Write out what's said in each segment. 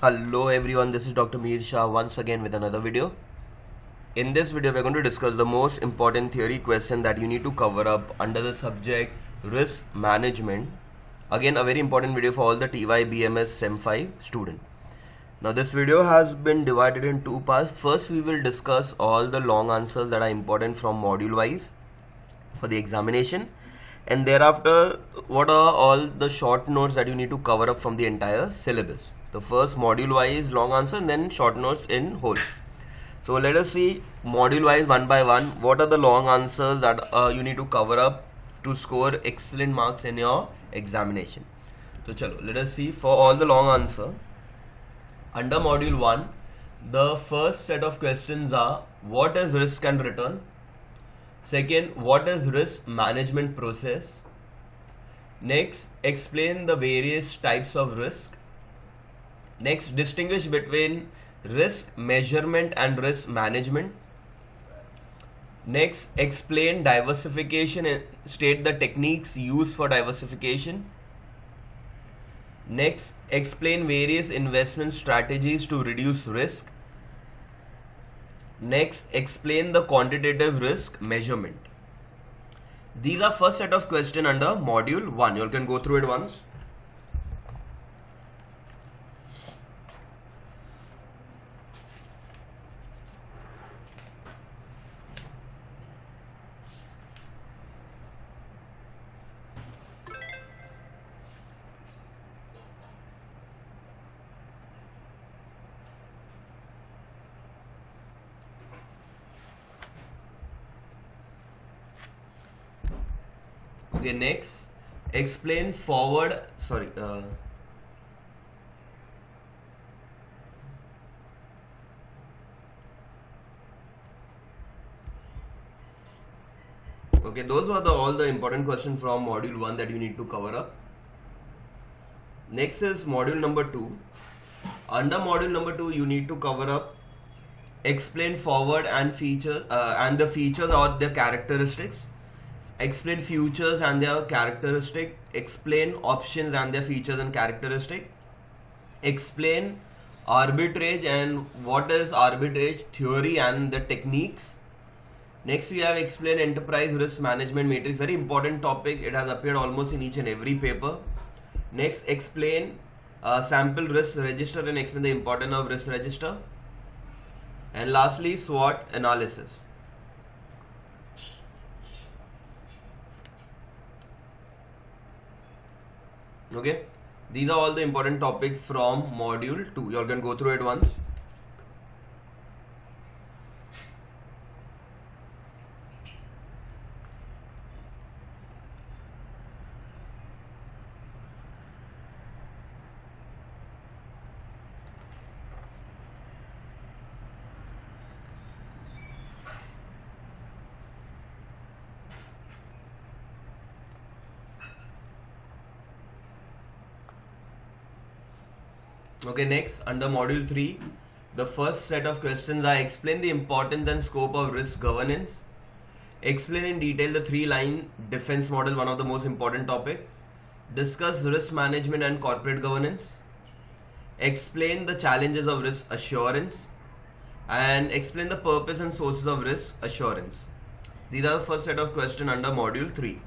Hello everyone, this is Dr. Mihir Shah once again with another video. In this video, we're going to discuss the most important theory question that you need to cover up under the subject risk management. Again, a very important video for all the TYBMS Sem V student. Now, this video has been divided in two parts. First, we will discuss all the long answers that are important from module wise for the examination, and thereafter, what are all the short notes that you need to cover up from the entire syllabus. The first module wise long answer and then short notes in whole. So let us see module wise one by one. What are the long answers that you need to cover up to score excellent marks in your examination? So chalo, let us see for all the long answer. Under module 1, the first set of questions are: what is risk and return? Second, what is risk management process? Next, explain the various types of risk. Next, distinguish between risk measurement and risk management. Next, explain diversification and state the techniques used for diversification. Next, explain various investment strategies to reduce risk. Next, explain the quantitative risk measurement. These are first set of questions under module 1. You all can go through it once. Okay, next, explain forward, okay, those were all the important questions from module 1 that you need to cover up. Next is module number 2. Under module number 2, you need to cover up explain forward and feature and the features or the characteristics. Explain futures and their characteristic. Explain options and their features and characteristic. Explain arbitrage and what is arbitrage theory and the techniques. Next, we have explain enterprise risk management matrix. Very important topic. It has appeared almost in each and every paper. Next, explain sample risk register and explain the importance of risk register. And lastly, SWOT analysis. Okay, these are all the important topics from module 2. You all can go through it once. Okay, next, under module 3, the first set of questions are: explain the importance and scope of risk governance. Explain in detail the 3-line defense model, one of the most important topic. Discuss risk management and corporate governance. Explain the challenges of risk assurance. And explain the purpose and sources of risk assurance. These are the first set of questions under module 3.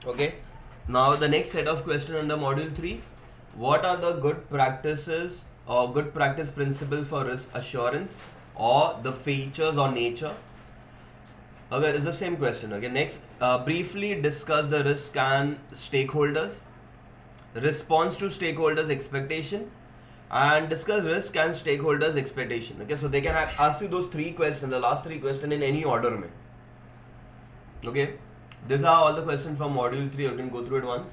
Okay, now the next set of questions under module 3: what are the good practices or good practice principles for risk assurance, or the features or nature? Okay, it's the same question. Okay, next, briefly discuss the risk and stakeholders. Response to stakeholders' expectation. and discuss risk and stakeholders expectation. Okay, so they can ask you those 3 questions, the last 3 questions in any order mein. Okay, these are all the questions from module 3. You can go through it once.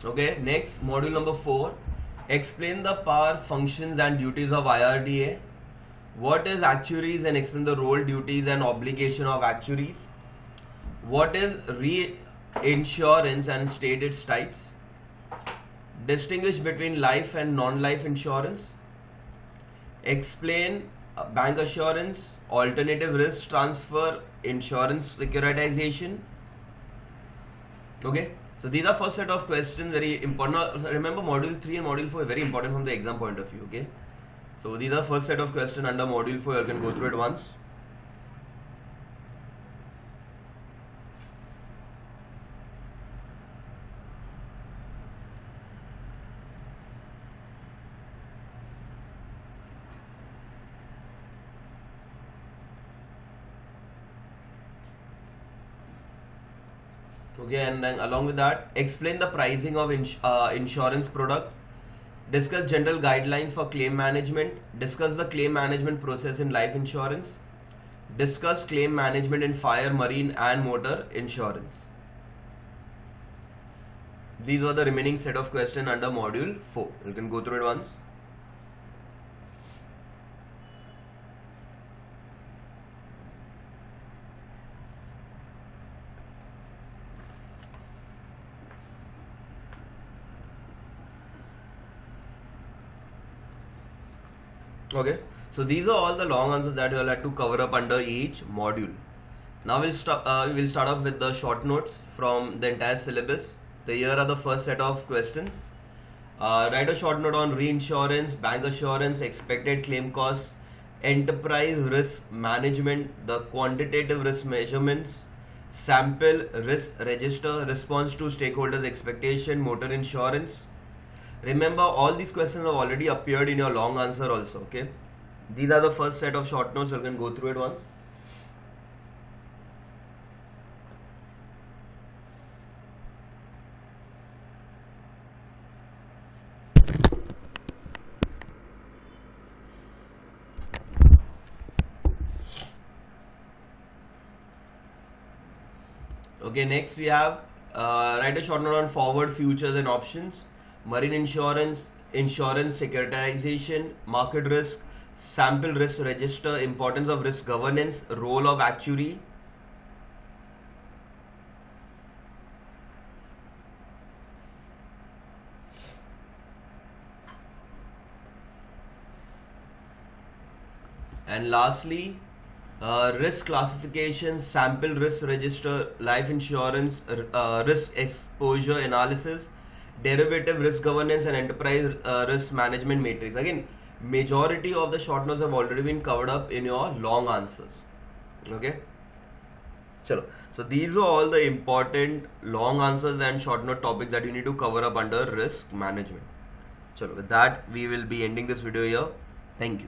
Okay, next, module number 4. Explain the power, functions and duties of IRDA. What is actuaries and explain the role, duties and obligation of actuaries. What is reinsurance and state its types. Distinguish between life and non-life insurance. Explain bank assurance, alternative risk transfer, insurance securitization. Okay. So these are first set of questions, very important. Now, remember module 3 and module 4 are very important from the exam point of view. Okay. So these are first set of questions under module 4. You can go through it once. Okay, and then along with that, explain the pricing of insurance product. Discuss general guidelines for claim management. Discuss the claim management process in life insurance. Discuss claim management in fire, marine and motor insurance. These were the remaining set of questions under module 4. You can go through it once. Okay, so these are all the long answers that you will have to cover up under each module. Now we'll start off with the short notes from the entire syllabus. So here are the first set of questions. Write a short note on reinsurance, bank assurance, expected claim costs, enterprise risk management, the quantitative risk measurements, sample risk register, response to stakeholders expectation, motor insurance. Remember, all these questions have already appeared in your long answer also. Okay, these are the first set of short notes. You can go through it once. Okay, next we have write a short note on forward, futures and options, marine insurance, insurance securitization, market risk, sample risk register, importance of risk governance, role of actuary. And lastly, risk classification, sample risk register, life insurance, risk exposure analysis, derivative risk governance and enterprise risk management matrix. Again, majority of the short notes have already been covered up in your long answers. Okay, chalo. So these are all the important long answers and short note topics that you need to cover up under risk management. Chalo, with that we will be ending this video here. Thank you.